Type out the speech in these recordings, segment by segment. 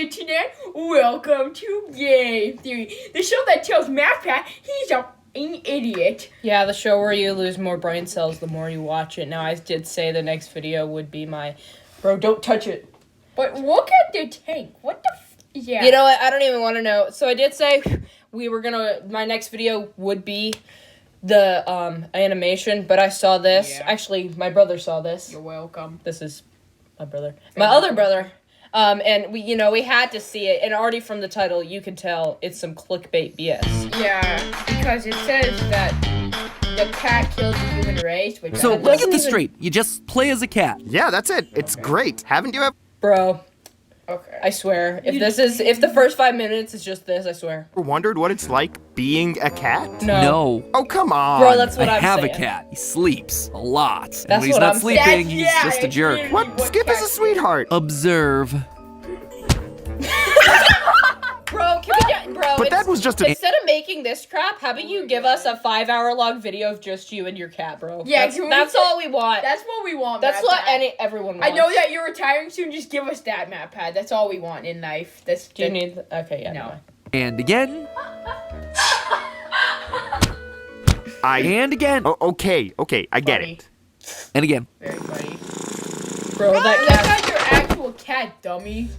internet. Welcome to Game Theory, the show that tells MatPat he's an idiot. Yeah, the show where you lose more brain cells the more you watch it. Now, I did say the next video would be my... Bro, don't touch it. But look at the tank. What the yeah. You know what? I don't even want to know. So I did say my next video would be the animation, but I saw this. Yeah. Actually, my brother saw this. You're welcome. This is my brother. My other brother. And we had to see it, and already from the title, you can tell it's some clickbait BS. Yeah, because it says that the cat killed the human race. Which So let me get this straight. You just play as a cat. Yeah, that's it. It's great. Haven't you ever Bro, Okay. I swear, if the first 5 minutes is just this, I swear. wondered what it's like being a cat? No. Oh, come on. Bro, that's what I I'm have saying. a cat. He sleeps a lot. And That's when he's what not I'm sleeping, saying. he's Yeah, just a jerk. it's What? Skip is a sweetheart. Observe. Bro, can we get, bro, But that was just a... instead of making this crap, how about you give us a 5-hour-long video of just you and your cat, bro? Yeah, that's all we want. That's what we want. That's what MatPat. everyone I wants. know that you're retiring soon. Just give us that, MatPat. That's all we want in life. Do you need... Okay, yeah. No. And again. And again. Oh, okay, I get Funny. it. And again. Very funny. Bro, that That's cat... not your actual cat, dummy.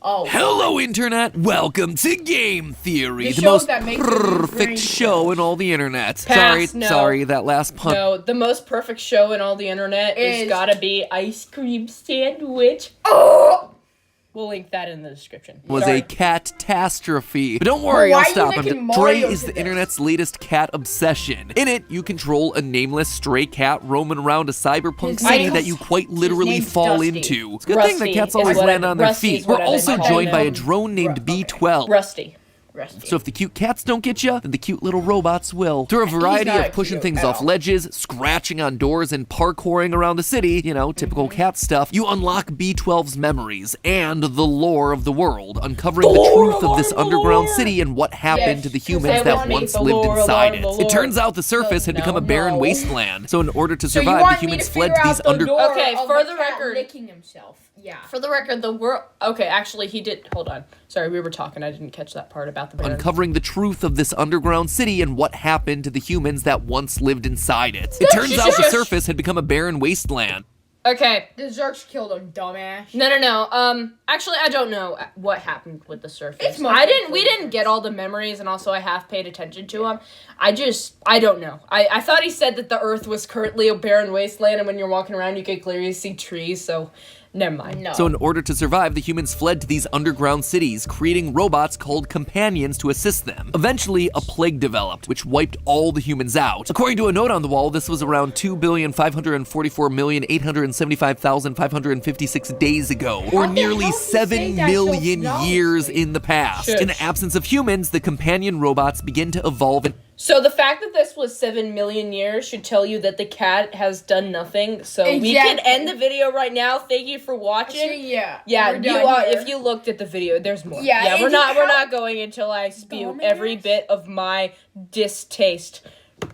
Oh. Hello, Internet! Welcome to Game Theory, The the show most that makes your brain perfect show in all the internet. Pass, no. Sorry, that last pun No, the most perfect show in all the internet is Is- gotta be Ice Cream Sandwich. Oh! We'll link that in the description. was Sorry. a catastrophe. But don't worry, Why I'll are you stop. linking Dre Mario is to the this? internet's latest cat obsession. In it, you control a nameless stray cat roaming around a cyberpunk His city name's- that you quite literally name's fall Dusty. into. It's a good thing that Rusty cats is always what land I- on their Rusty is feet. what We're I also meant. joined by a Okay. drone named B12. Rusty. So if the cute cats don't get you, then the cute little robots will. Through a variety not of pushing cute things at off all. ledges, scratching on doors, and parkouring around the city, typical cat stuff, you unlock B12's memories and the lore of the world, uncovering the truth of this underground city and what happened to the humans that want me once the lived lore, inside the it. lore, It turns out the surface had become a barren no. wasteland. So in order to So you survive, the want me humans to fled figure to out these the lore Okay, of for the the cat record- licking himself. Yeah. For the record, the world... Okay, actually, he did... Hold on. Sorry, we were talking. I didn't catch that part about the bear. uncovering the truth of this underground city and what happened to the humans that once lived inside it. It turns out the surface had become a barren wasteland. Okay. The Zerks killed him, dumbass. No. Actually, I don't know what happened with the surface. It's mostly We didn't get all the memories, and also I half paid attention to them. I don't know. I thought he said that the Earth was currently a barren wasteland, and when you're walking around, you could clearly see trees, so... Never mind. No. So in order to survive, the humans fled to these underground cities, creating robots called companions to assist them. Eventually, a plague developed, which wiped all the humans out. According to a note on the wall, this was around 2,544,875,556 days ago, or the nearly hell do you say 7 that so million slow? years in the past. Shush. In the absence of humans, the companion robots begin to evolve and So the fact that this was 7 million years should tell you that the cat has done nothing. So we can Exactly. end the video right now. Thank you for watching. Yeah. Yeah, we're done here. if you looked at the video, there's more. Yeah, we're and not you we're have- not going until I spew Dumbass. every bit of my distaste.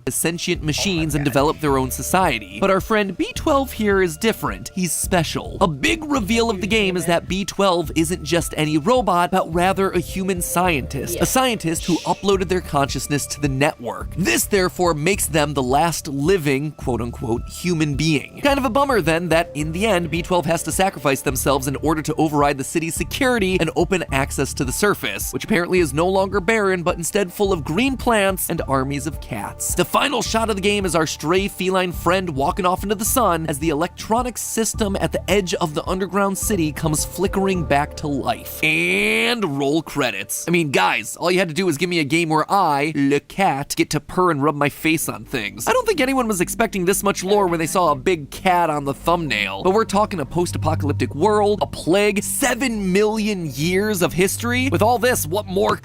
sentient machines and develop their own society. But our friend B12 here is different. He's special. A big reveal of the game is that B12 isn't just any robot, but rather a human scientist. A scientist who uploaded their consciousness to the network. This, therefore, makes them the last living, quote-unquote, human being. Kind of a bummer, then, that in the end, B12 has to sacrifice themselves in order to override the city's security and open access to the surface, which apparently is no longer barren, but instead full of green plants and armies of cats. The final shot of the game is our stray feline friend walking off into the sun as the electronic system at the edge of the underground city comes flickering back to life. And roll credits. I mean, guys, all you had to do was give me a game where I, le cat, get to purr and rub my face on things. I don't think anyone was expecting this much lore when they saw a big cat on the thumbnail. But we're talking a post-apocalyptic world, a plague, 7 million years of history. With all this, what more?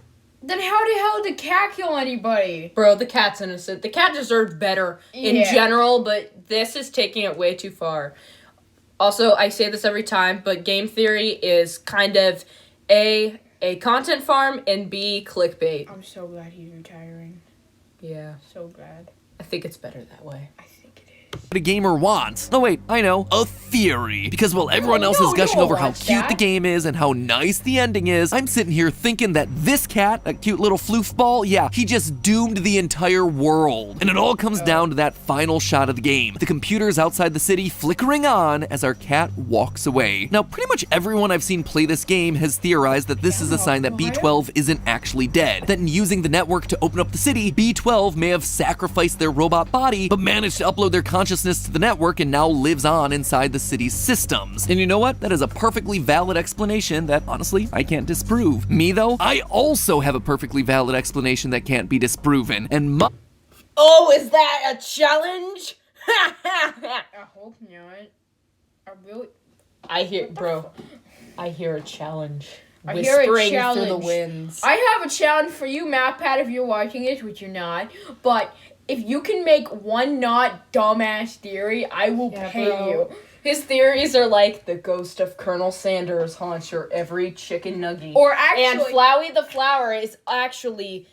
Then how the hell did the cat kill anybody? Bro, the cat's innocent. The cat deserves better in Yeah. general, but this is taking it way too far. Also, I say this every time, but game theory is kind of A, content farm, and B, clickbait. I'm so glad he's retiring. Yeah, So glad. I think it's better that way. I think it is. a gamer wants. No wait, I know, a theory. Because while everyone else is gushing over how cute the game is and how nice the ending is, I'm sitting here thinking that this cat, that cute little floofball, yeah, he just doomed the entire world. And it all comes down to that final shot of the game. The computers outside the city flickering on as our cat walks away. Now, pretty much everyone I've seen play this game has theorized that this is a sign that B12 isn't actually dead. That in using the network to open up the city, B12 may have sacrificed their robot body, but managed to upload their consciousness to the network and now lives on inside the city's systems. And you know what? That is a perfectly valid explanation that, honestly, I can't disprove. Me, though, I also have a perfectly valid explanation that can't be disproven. And Oh, is that a challenge? I hope not. I really... I hear a challenge. I hear a Whispering challenge. through the winds. I have a challenge for you, MatPat, if you're watching it, which you're not. But if you can make one not dumbass theory, I will pay you. His theories are like the ghost of Colonel Sanders haunts your every chicken nugget. Or actually... And Flowey the Flower is actually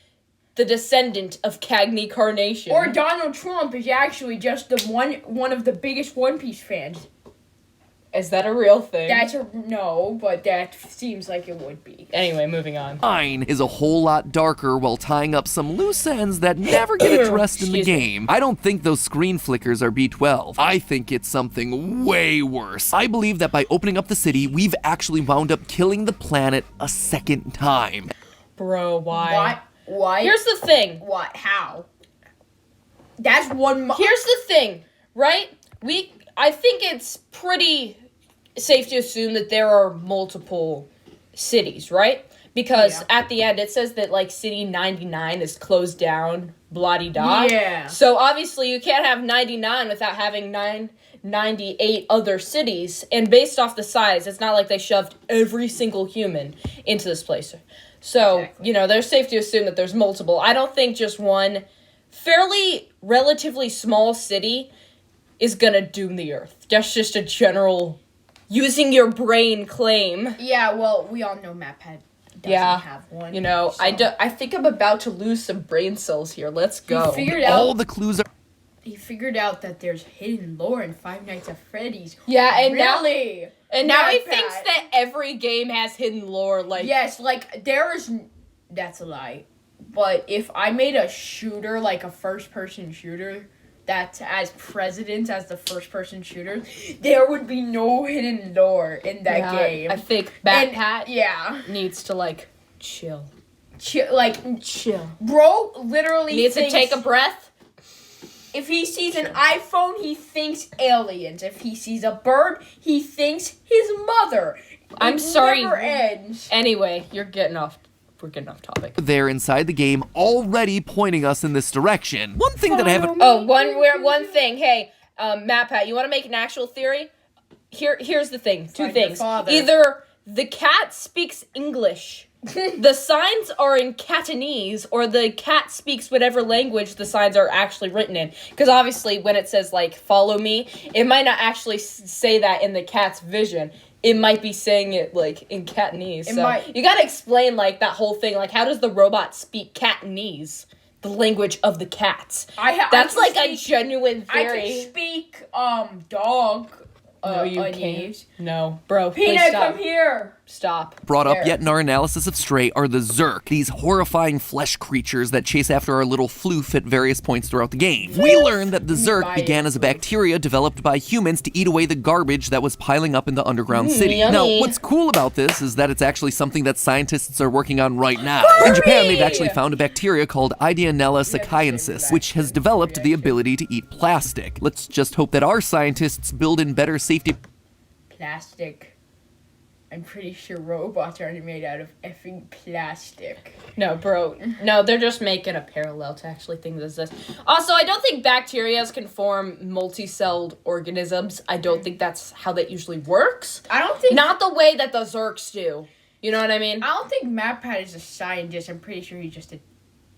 the descendant of Cagney Carnation. Or Donald Trump is actually just the one of the biggest One Piece fans. Is that a real thing? No, but that seems like it would be. Anyway, moving on. mine is a whole lot darker while tying up some loose ends that never get addressed in the game. I don't think those screen flickers are B12. I think it's something way worse. I believe that by opening up the city, we've actually wound up killing the planet a second time. Bro, why? Why? Here's the thing. What? How? That's one... Here's the thing, right? I think it's pretty safe to assume that there are multiple cities, right? Because at the end, it says that, like, City 99 is closed down, blah-de-da. Yeah. So, obviously, you can't have 99 without having 98 other cities. And based off the size, it's not like they shoved every single human into this place. So, you know, they're safe to assume that there's multiple. I don't think just one fairly, relatively small city is gonna doom the Earth. That's just a general using your brain claim. Yeah, well, we all know MatPat doesn't have one. You know, so. I think I'm about to lose some brain cells here. Let's go. All the clues are... He figured out that there's hidden lore in Five Nights at Freddy's. Yeah, and really? now he MatPat. thinks that every game has hidden lore. Like, yes, like there is. That's a lie. But if I made a shooter, like a first-person shooter, that's as president as the first-person shooter, there would be no hidden lore in that game. I think MatPat needs to like chill. Chill. Bro literally Needs to take a breath. If he sees an iPhone, he thinks aliens. If he sees a bird, he thinks his mother. I'm sorry. Never ends. Anyway, we're getting off topic. There inside the game already pointing us in this direction. One thing that I haven't... One thing. Hey, MatPat, you want to make an actual theory? Here's the thing. Two things. Either the cat speaks English, the signs are in Catanese, or the cat speaks whatever language the signs are actually written in. Because obviously, when it says, like, follow me, it might not actually say that in the cat's vision. It might be saying it, like, in Catanese. You gotta explain, like, that whole thing. Like, how does the robot speak Catanese? The language of the cats. That's like a genuine theory. I can speak, dog. No, you can't. No, bro, Peanut, come here. Stop. Brought up yet in our analysis of Stray are the Zerk, these horrifying flesh creatures that chase after our little floof at various points throughout the game. We learned that the Zerk began as a bacteria developed by humans to eat away the garbage that was piling up in the underground city. Yummy. Now, what's cool about this is that it's actually something that scientists are working on right now. In Japan, they've actually found a bacteria called Ideonella sakaiensis, which has developed the ability to eat plastic. Let's just hope that our scientists build in better safety... Plastic. I'm pretty sure robots aren't made out of effing plastic. No, bro. No, they're just making a parallel to actually things as this. Also, I don't think bacteria can form multi-celled organisms. I don't think that's how that usually works. I don't think... Not the way that the Zerks do. You know what I mean? I don't think MatPat is a scientist. I'm pretty sure he's just a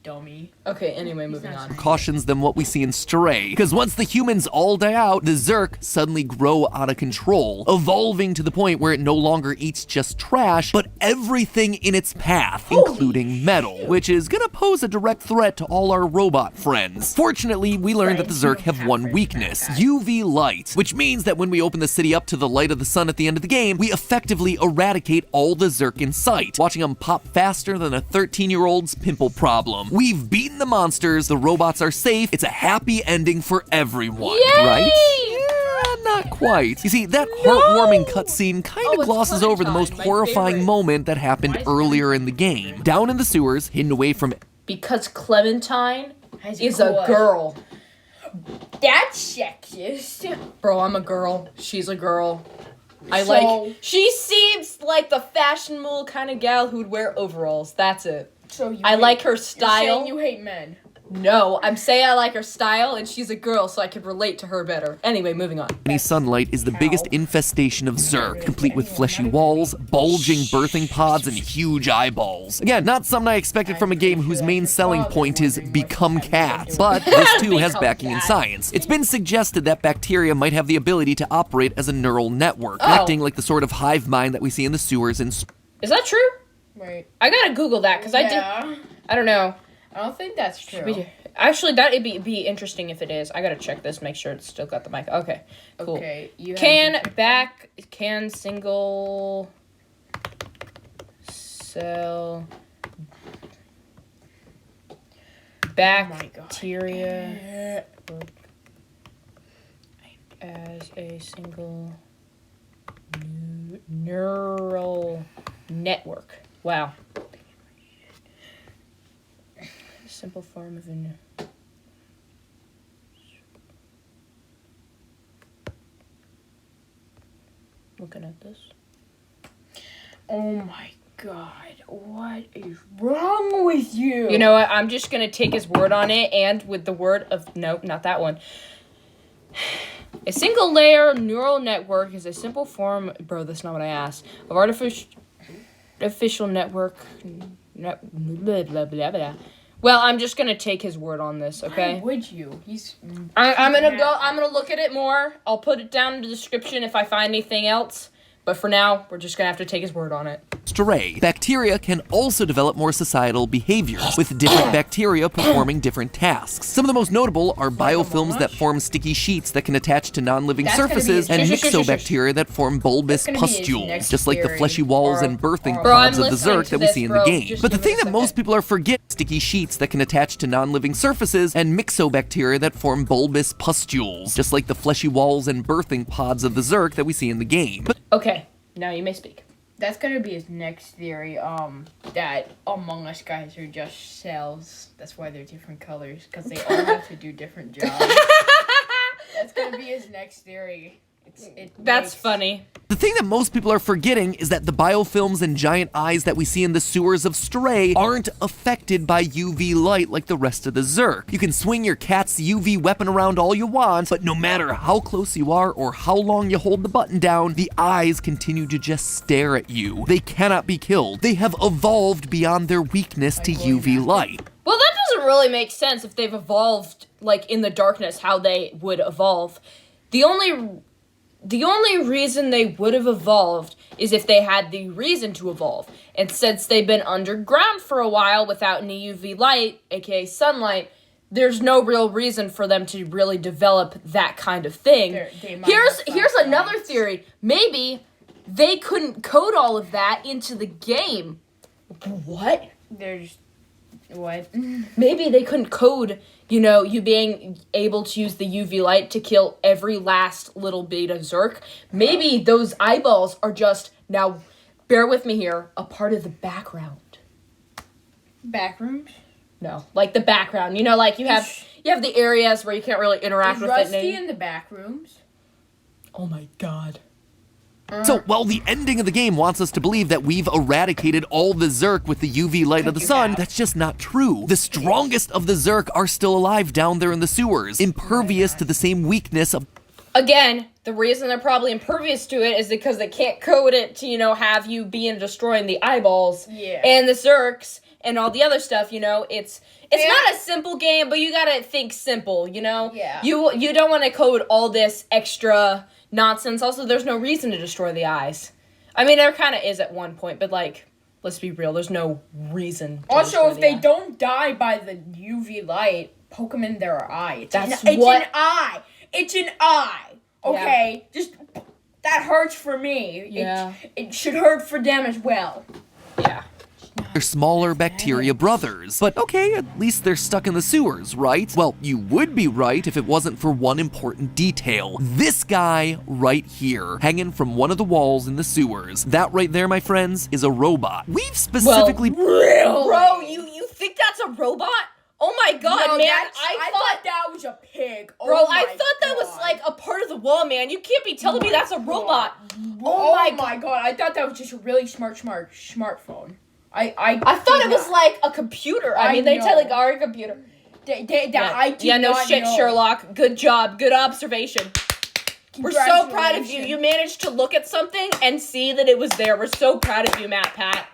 dummy. Okay, anyway, moving on. Cautions them what we see in Stray, because once the humans all die out, the Zerk suddenly grow out of control, evolving to the point where it no longer eats just trash, but everything in its path, including metal, which is gonna pose a direct threat to all our robot friends. Fortunately, we learned that the Zerk have one weakness, UV light, which means that when we open the city up to the light of the sun at the end of the game, we effectively eradicate all the Zerk in sight, watching them pop faster than a 13-year-old's pimple problem. We've beaten the monsters, the robots are safe, it's a happy ending for everyone, right? Yeah, not quite. You see, that heartwarming cutscene kind of glosses over the most horrifying moment that happened earlier in the game. Down in the sewers, hidden away from... Because Clementine is a girl. That's sexist. Bro, I'm a girl. She's a girl. She seems like the fashionable kind of gal who'd wear overalls. That's it. So I like her style. You're saying you hate men. No, I'm saying I like her style, and she's a girl, so I could relate to her better. Anyway, moving on. Any sunlight is the biggest infestation of Zerk, complete with fleshy walls, bulging birthing pods, and huge eyeballs. Again, not something I expected from a game whose main selling point is become cats, but this too has backing in science. It's been suggested that bacteria might have the ability to operate as a neural network, acting like the sort of hive mind that we see in the sewers and... Is that true? Right. I gotta Google that, because I don't know. I don't think that's true. Actually, that'd be interesting if it is. I gotta check this, make sure it's still got the mic. Okay, cool. Okay, can single cell bacteria work as a single neural network? Wow. Simple form of looking at this. Oh my god, what is wrong with you? You know what? I'm just gonna take his word on it, and with the word of nope, not that one. A single layer neural network is a simple form. Bro, that's not what I asked. Of artificial network. Blah, blah, blah, blah. Well, I'm just gonna take his word on this, okay? Why would you? I'm gonna look at it more. I'll put it down in the description if I find anything else. But for now, we're just gonna have to take his word on it. Stray. Bacteria can also develop more societal behaviors, with different bacteria performing different tasks. Some of the most notable are biofilms that form sticky sheets that can attach to non-living surfaces, and myxobacteria that form bulbous pustules, just like the fleshy walls and birthing pods of the Zerk that we see in the game. But the thing that most people are forgetting, sticky sheets that can attach to non-living surfaces, and myxobacteria that form bulbous pustules, just like the fleshy walls and birthing pods of the Zerk that we see in the game. Okay, now you may speak. That's gonna be his next theory, that Among Us guys are just cells. That's why they're different colors, because they all have to do different jobs. That's gonna be his next theory. That's funny. The thing that most people are forgetting is that the biofilms and giant eyes that we see in the sewers of Stray aren't affected by UV light like the rest of the Zerk. You can swing your cat's UV weapon around all you want, but no matter how close you are or how long you hold the button down, the eyes continue to just stare at you. They cannot be killed. They have evolved beyond their weakness to UV light. Well, that doesn't really make sense if they've evolved, like, in the darkness, how they would evolve. The only reason they would have evolved is if they had the reason to evolve. And since they've been underground for a while without any UV light, aka sunlight, there's no real reason for them to really develop that kind of thing. Here's another theory. Maybe they couldn't code all of that into the game. What? What? Maybe they couldn't code, you being able to use the UV light to kill every last little bit of Zerk. Maybe those eyeballs are just, now, bear with me here, a part of the background. Backrooms? No, like the background. Like you have the areas where you can't really interact with it. Rusty in the backrooms? Oh my god. So, while the ending of the game wants us to believe that we've eradicated all the Zerk with the UV light of the sun, that's just not true. The strongest of the Zerk are still alive down there in the sewers, impervious to the same weakness of... Again, the reason they're probably impervious to it is because they can't code it to, have you destroying the eyeballs and the Zerks and all the other stuff, It's not a simple game, but you gotta think simple, Yeah. You don't want to code all this extra nonsense. Also, there's no reason to destroy the eyes. I mean, there kind of is at one point, but, let's be real, there's no reason to Also, if they eye. don't die by the UV light, poke them in their eye. It's an eye. It's an eye. Okay? Yeah. Just, that hurts for me. Yeah. It should hurt for them as well. Yeah. They're smaller bacteria brothers. But okay, at least they're stuck in the sewers, right? Well, you would be right if it wasn't for one important detail. This guy right here, hanging from one of the walls in the sewers. That right there, my friends, is a robot. We've specifically... Really? Bro, you think that's a robot? Oh my god, No, man. I thought that was a pig. Bro, Oh I my thought that was God. a part of the wall, man. You can't be telling me that's a robot. Oh my god, I thought that was just a really smartphone. I thought it was like a computer. I mean, they know. tell are a computer. I did no not shit, know. Sherlock. Good job. Good observation. We're so proud of you. Congratulations. You managed to look at something and see that it was there. We're so proud of you, MatPat.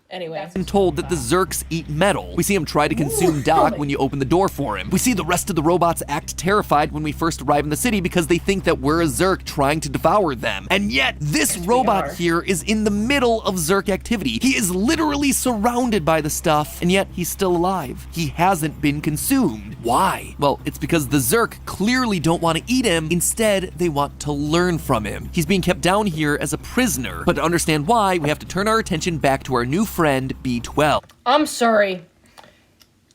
Anyway. been told that the Zerks eat metal. We see him try to consume Doc when you open the door for him. We see the rest of the robots act terrified when we first arrive in the city because they think that we're a Zerk trying to devour them. And yet, this robot here is in the middle of Zerk activity. He is literally surrounded by the stuff, and yet he's still alive. He hasn't been consumed. Why? Well, it's because the Zerk clearly don't want to eat him. Instead, they want to learn from him. He's being kept down here as a prisoner. But to understand why, we have to turn our attention back to our new friend, B12. I'm sorry.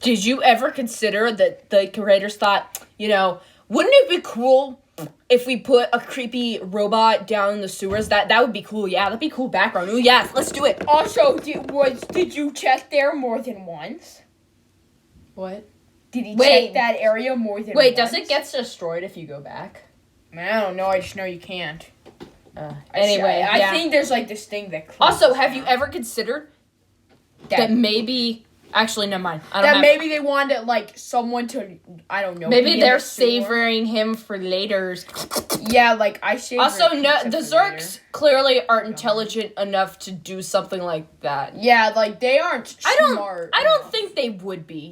Did you ever consider that the creators thought, wouldn't it be cool if we put a creepy robot down in the sewers? That would be cool. Yeah, that'd be cool background. Oh yeah, let's do it. Also, did you check there more than once? What? Did he Wait. check that area more than once? Wait, does it get destroyed if you go back? Man, I don't know. I just know you can't. Anyway, I yeah. think there's this thing that. Also, have you ever considered that that maybe? Actually, never mind. maybe they wanted someone to, I don't know. Maybe be in they're the sewer? savoring him for laters. Yeah, I savor. Also, no, pizza the for Zerks later. clearly aren't intelligent enough to do something like that. Yeah, they aren't smart. I don't think they would be.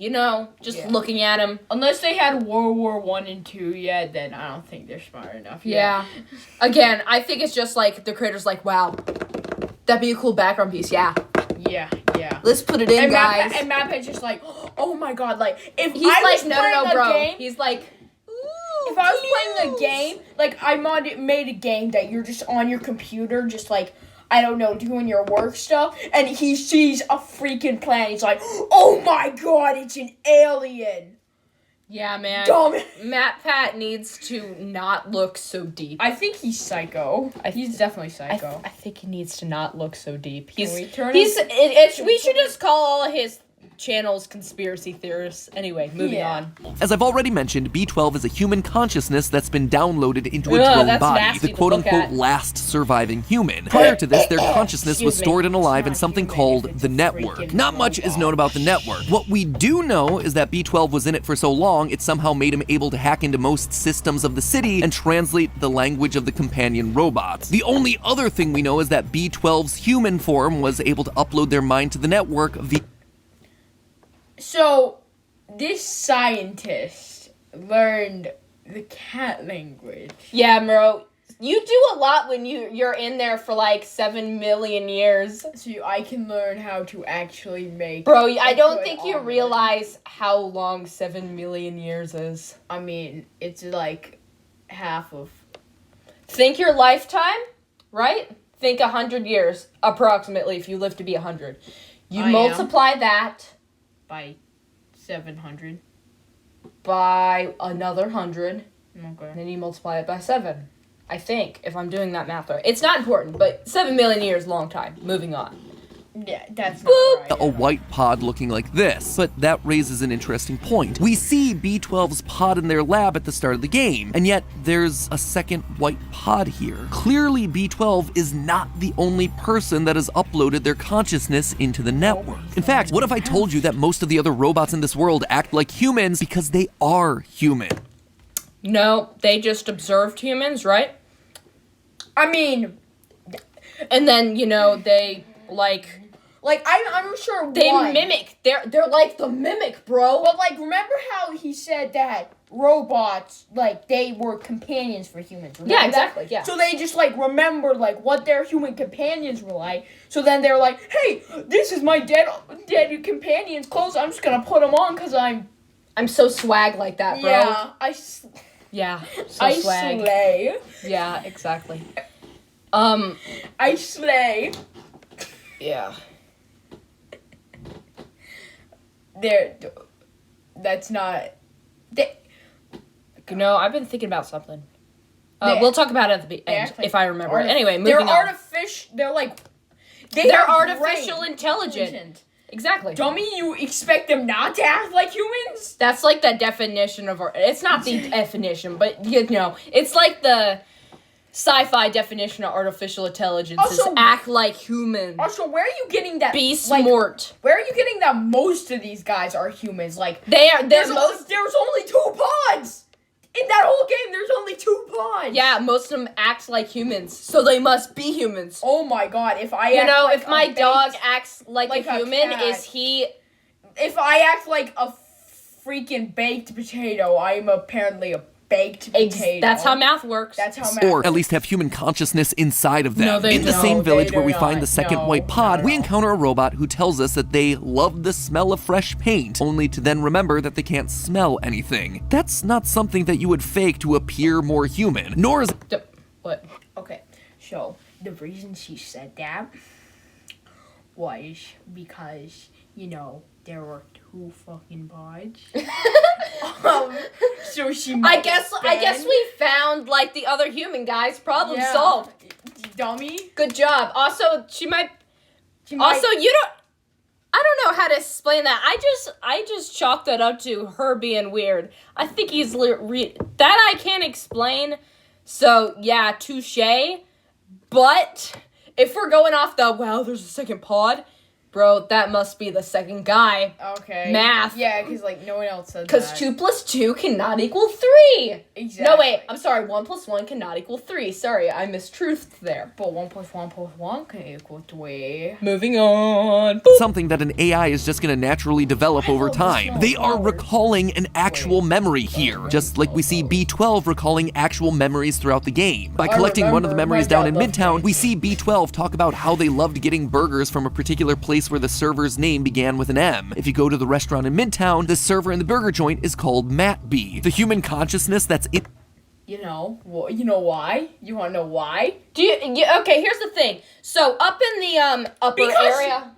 Just looking at him. Unless they had World War I and II yet, then I don't think they're smart enough. Yeah. Again, I think it's just the creator's wow, that'd be a cool background piece. Yeah. Yeah. Let's put it in, And guys. MatPat's just oh my god, if He's I was no, playing bro. a game, He's if I was playing a game, I made a game that you're just on your computer, just I don't know, doing your work stuff, and he sees a freaking planet. He's like, oh my god, it's an alien. Yeah, man. Dumb. MatPat needs to not look so deep. I think he's psycho. He's definitely psycho. I think he needs to not look so deep. We should just call all his channels conspiracy theorists. Anyway, moving on. As I've already mentioned, B12 is a human consciousness that's been downloaded into a Ugh, drone that's body, nasty the to look quote-unquote at. last surviving human. Prior to this, their consciousness was Excuse me. stored and alive in It's not something human called if it's the a network. freaking Not much is known about the network. What we do know is that B12 was in it for so long, it somehow made him able to hack into most systems of the city and translate the language of the companion robots. The only other thing we know is that B12's human form was able to upload their mind to the network via... So, this scientist learned the cat language. Yeah, bro. You do a lot when you're in there for 7 million years. So I can learn how to actually make... Bro, I don't good think you omelet. realize how long 7 million years is. I mean, it's half of... Think your lifetime, right? Think 100 years, approximately, if you live to be 100. You multiply that by 700. by another 100, Okay. and then you multiply it by 7. I think, if I'm doing that math right. It's not important, but 7 million years, long time. Moving on. Yeah, that's not right. a white pod looking like this. But that raises an interesting point. We see B12's pod in their lab at the start of the game, and yet there's a second white pod here. Clearly, B12 is not the only person that has uploaded their consciousness into the network. In fact, what if I told you that most of the other robots in this world act like humans because they are human? No, they just observed humans, right? I mean, and then they I'm sure they one. mimic. They're like the mimic, bro. But remember how he said that robots they were companions for humans? Remember Yeah, exactly. that? Yeah. So they just remember what their human companions were like. So then they're like, "Hey, this is my dead companion's clothes. I'm just gonna put them on because I'm so swag like that, bro." Yeah, so swag. slay. Yeah, exactly. I slay. Yeah. That's not. I've been thinking about something. We'll talk about it at the end if I remember it. Anyway, moving they're on. They're artificial intelligent. Exactly. Dummy, you expect them not to act like humans? That's like the definition of it's not the definition, but it's like the sci-fi definition of artificial intelligence is act like humans. Also, where are you getting that? Be smart. Where are you getting that most of these guys are humans? There's only 2 pods! In that whole game, there's only 2 pods! Yeah, most of them act like humans, so they must be humans. Oh my god, if I if my dog acts like a human, is he... If I act like a freaking baked potato, I'm apparently a baked potato. That's how math works. Or at least have human consciousness inside of them. No, they In the don't. same village where we do find not. the second No, white pod, no, we no. encounter a robot who tells us that they love the smell of fresh paint, only to then remember that they can't smell anything. That's not something that you would fake to appear more human, nor is... What? Okay, so the reason she said that was because, there were 2 fucking pods. So she I guess we found the other human guys. Problem solved. Dummy. Good job. Also, I don't know how to explain that. I just chalked that up to her being weird. I think he's that I can't explain. So yeah, touche. But if we're going off there's a second pod, bro, that must be the second guy. Okay. Math. Yeah, because no one else said that. Because 2 + 2 cannot equal 3. Exactly. No, wait. I'm sorry. 1 + 1 cannot equal 3. Sorry, I mistruthed there. But 1 + 1 + 1 can equal 3. Moving on. something that an AI is just going to naturally develop over time. They are recalling an actual memory here, just like we see B12 recalling actual memories throughout the game. By collecting one of the memories down in Midtown, we see B12 talk about how they loved getting burgers from a particular place where the server's name began with an M. If you go to the restaurant in Midtown, the server in the burger joint is called MatPat's. The human consciousness that's in... You know why? You want to know why? Okay, here's the thing. So, up in the upper area...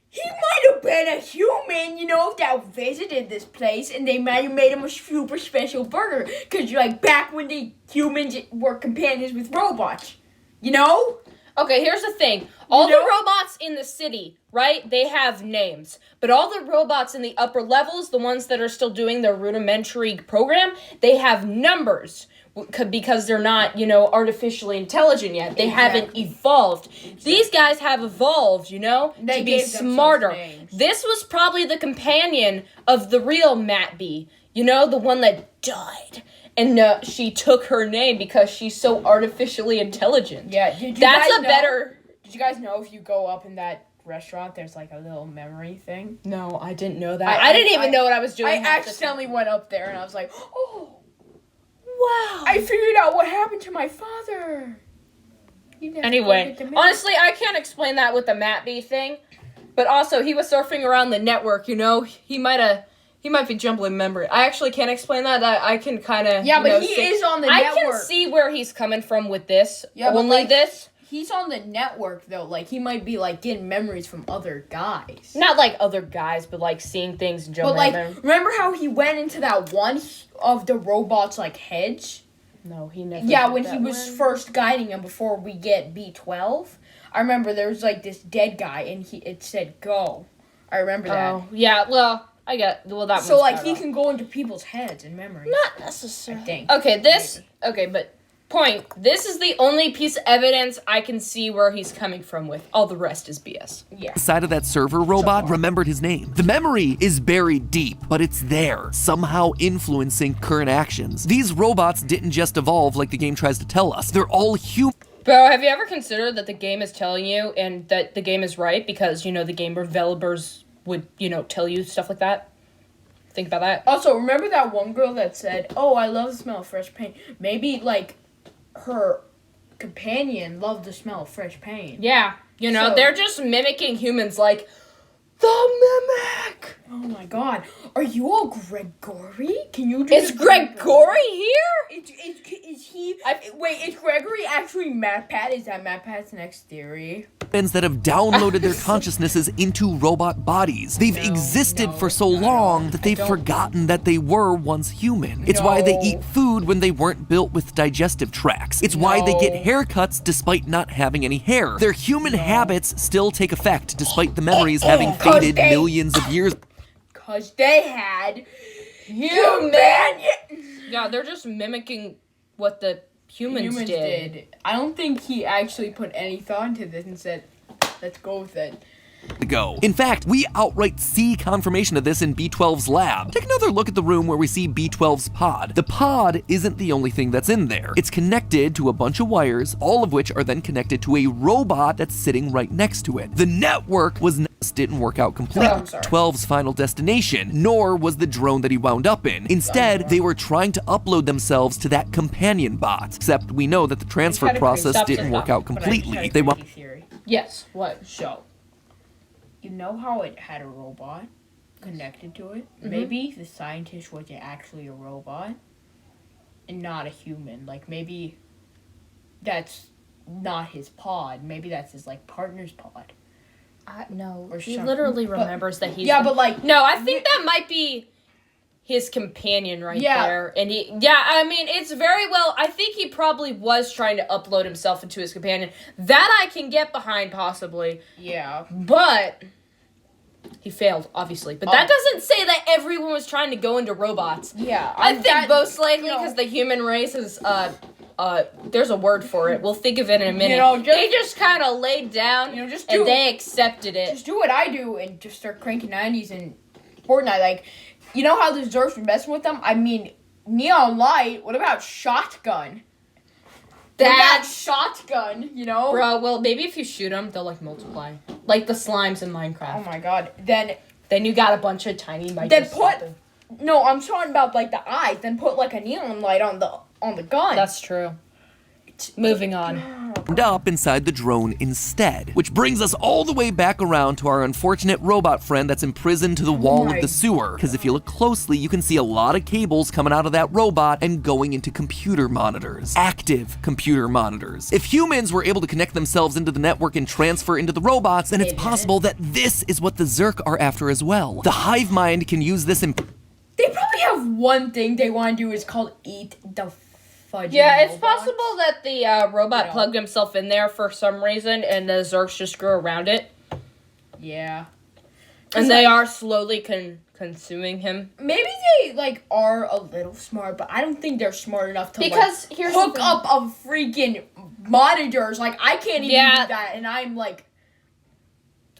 He might have been a human, that visited this place, and they might have made him a super special burger. Because, back when the humans were companions with robots. Okay, here's the thing. All the robots in the city, right, they have names. But all the robots in the upper levels, the ones that are still doing their rudimentary program, they have numbers. Because they're not, artificially intelligent yet. They haven't evolved. These guys have evolved, to be smarter. This was probably the companion of the real Matt B. The one that died. And she took her name because she's so artificially intelligent. Yeah, Did you guys know if you go up in that restaurant, there's a little memory thing? No, I didn't know that. I didn't even know what I was doing. I accidentally went up there and I was like, oh. Wow. I figured out what happened to my father. Anyway, honestly, I can't explain that with the Matt B thing. But also, he was surfing around the network, He might be jumbling memory. I actually can't explain that. I can kind of... Yeah, but he is on the network. I can see where he's coming from with this. Yeah, only this. He's on the network, though. He might be, getting memories from other guys. Not, other guys, but, seeing things and jumping around. Remember how he went into that one of the robots, heads? No, he never Yeah, when he was first guiding him before we get B12. I remember there was, this dead guy, and it said, go. I remember that. Oh, yeah, well... that so, he can go into people's heads and memories. Not necessarily. I think. Okay, this... Maybe. Okay, but... Point. This is the only piece of evidence I can see where he's coming from with. All the rest is BS. Yeah. Side of that server robot remembered his name. The memory is buried deep, but it's there, somehow influencing current actions. These robots didn't just evolve like the game tries to tell us. They're all human. Bro, have you ever considered that the game is telling you and that the game is right because, the game developers would, tell you stuff like that? Think about that. Also, remember that one girl that said, "Oh, I love the smell of fresh paint." Maybe, her companion loved the smell of fresh paint. Yeah. So- they're just mimicking humans like, the mimic! Oh my god. Are you all Gregory? Can you do Is Gregory here? Is he... Wait, is Gregory actually MatPat? Is that MatPat's next theory? That have downloaded their consciousnesses into robot bodies. They've existed for so long that they've forgotten that they were once human. It's why they eat food when they weren't built with digestive tracts. It's why they get haircuts despite not having any hair. Their human habits still take effect despite the memories having faded millions of years. Because they had human... Yeah, they're just mimicking what the humans did. I don't think he actually put any thought into this and said, let's go with it. Ago. In fact, we outright see confirmation of this in B12's lab. Take another look at the room where we see B12's pod. The pod isn't the only thing that's in there. It's connected to a bunch of wires, all of which are then connected to a robot that's sitting right next to it. The network didn't work out completely. 12's final destination, nor was the drone that he wound up in. Instead, they were trying to upload themselves to that companion bot. Except we know that the transfer process didn't work out completely. They want. Yes, what? So, you know how it had a robot connected to it? Mm-hmm. Maybe the scientist was actually a robot and not a human. Maybe that's not his pod. Maybe that's his, partner's pod. No, or he literally remembers that he's... Yeah, No, I think that might be his companion there. And it's very well... I think he probably was trying to upload himself into his companion. That I can get behind, possibly. Yeah. But... he failed, obviously. But that doesn't say that everyone was trying to go into robots. Yeah. I think most likely because the human race is... there's a word for it. We'll think of it in a minute. They just kind of laid down and they accepted it. Just do what I do and just start cranking 90s and Fortnite. You know how the Zergs were messing with them? I mean, Neon Light. What about Shotgun? That Shotgun, Bro, well, maybe if you shoot them, they'll, multiply. Like the slimes in Minecraft. Oh, my God. Then you got a bunch of tiny microscopic. No, I'm talking about, the eyes. Then put, a neon light on the gun. That's true. Moving on. Up inside the drone instead, which brings us all the way back around to our unfortunate robot friend that's imprisoned to the wall of the sewer. Because if you look closely, you can see a lot of cables coming out of that robot and going into computer monitors. Active computer monitors. If humans were able to connect themselves into the network and transfer into the robots, then it's possible that this is what the Zerk are after as well. The hive mind can use this in... They probably have one thing they want to do is called eat the fudging Yeah, it's robots. possible that the robot plugged himself in there for some reason and the Zerks just grew around it. Yeah. And they are slowly consuming him. Maybe they, are a little smart, but I don't think they're smart enough to, here's hook up a freaking monitors. I can't even do that, and I'm,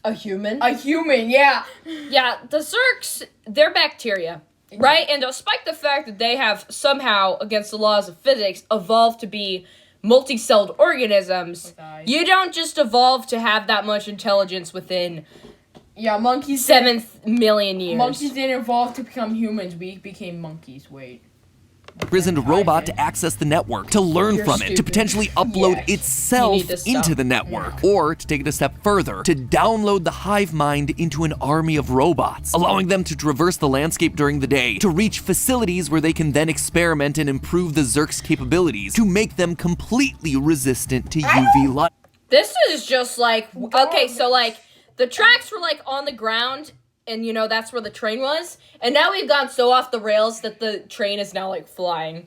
a human? A human, yeah. Yeah, the Zerks, they're bacteria. Right? And despite the fact that they have somehow, against the laws of physics, evolved to be multi-celled organisms, you don't just evolve to have that much intelligence within monkeys 7 million years. Monkeys didn't evolve to become humans. We became monkeys. Wait. Imprisoned a robot to access the network, to learn from it, to potentially upload itself into the network, or to take it a step further, to download the hive mind into an army of robots, allowing them to traverse the landscape during the day, to reach facilities where they can then experiment and improve the Zerk's capabilities, to make them completely resistant to UV light. This is just okay, so the tracks were on the ground, and that's where the train was, and now we've gone so off the rails that the train is now flying.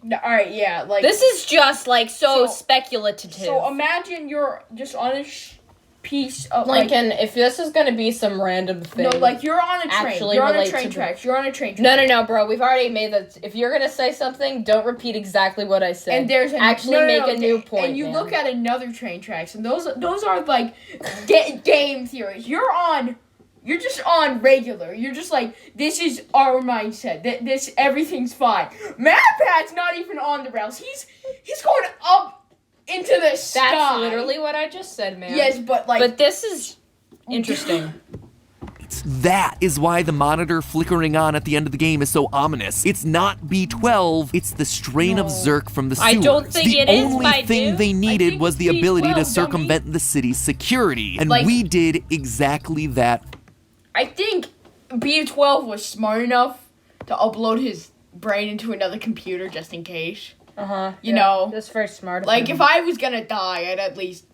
Alright, yeah, this is just so speculative. So imagine you're just on a piece of Lincoln, if this is gonna be some random thing, no, like you're on a train. actually You're on a relate train to tracks. You're on a train track. no, bro. We've already made that. If you're gonna say something, don't repeat exactly what I said. And there's make a new point. And you look at another train tracks, and those are like game theories. You're just on regular. You're just like, this is our mindset. This everything's fine. MatPat's not even on the rails. He's going up into the sky. That's literally what I just said, man. Yes, but this is interesting. That is why the monitor flickering on at the end of the game is so ominous. It's not B12, it's the strain of Zerk from the sewers. I don't think the it is, only thing they needed was the ability to circumvent the city's security, and we did exactly that. I think B12 was smart enough to upload his brain into another computer just in case. You know, that's very smart. Like if I was gonna die, I'd at least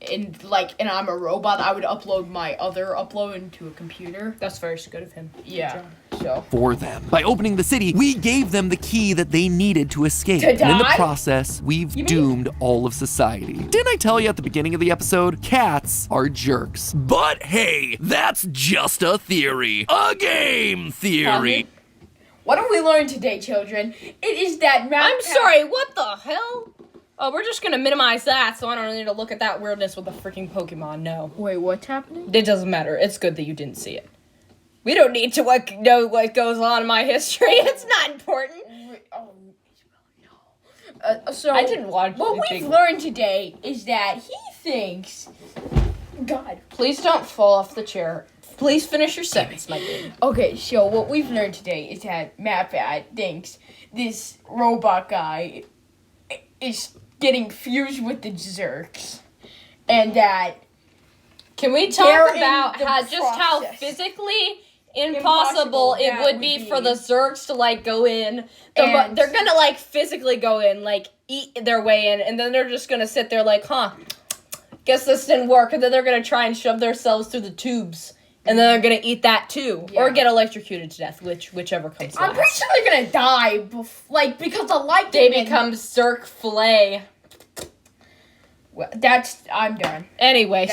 and I'm a robot, I would upload my other upload into a computer. That's very good of him. Yeah. So for them. By opening the city, we gave them the key that they needed to escape. To and in the die? process, we've doomed all of society. Didn't I tell you at the beginning of the episode? Cats are jerks. But hey, that's just a theory. A game theory. What have we learned today, children? It is that I'm sorry, what the hell? Oh, we're just gonna minimize that so I don't need to look at that weirdness with the freaking Pokemon, no. Wait, what's happening? It doesn't matter. It's good that you didn't see it. We don't need to know what goes on in my history. It's not important. So I didn't watch what we've learned today is that he thinks... God. Please don't fall off the chair. Please finish your sentence, my dude. Okay, so what we've learned today is that MatPat thinks this robot guy is getting fused with the Zerks. And that... Can we talk about how physically impossible it would be for the Zergs to, like, go in. They're gonna, like, physically go in, like, eat their way in, and then they're just gonna sit there like, guess this didn't work, and then they're gonna try and shove themselves through the tubes. And then they're gonna eat that too, or get electrocuted to death, whichever comes last. I'm pretty sure they're gonna die, because the light. They become Zerk fillet. Well, I'm done. Anyway,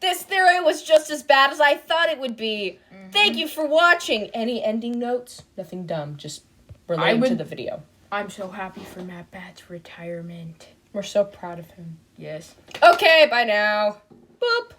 this theory was just as bad as I thought it would be. Mm-hmm. Thank you for watching. Any ending notes? Nothing dumb, just relating to the video. I'm so happy for MatPat's retirement. We're so proud of him. Yes. Okay, bye now. Boop.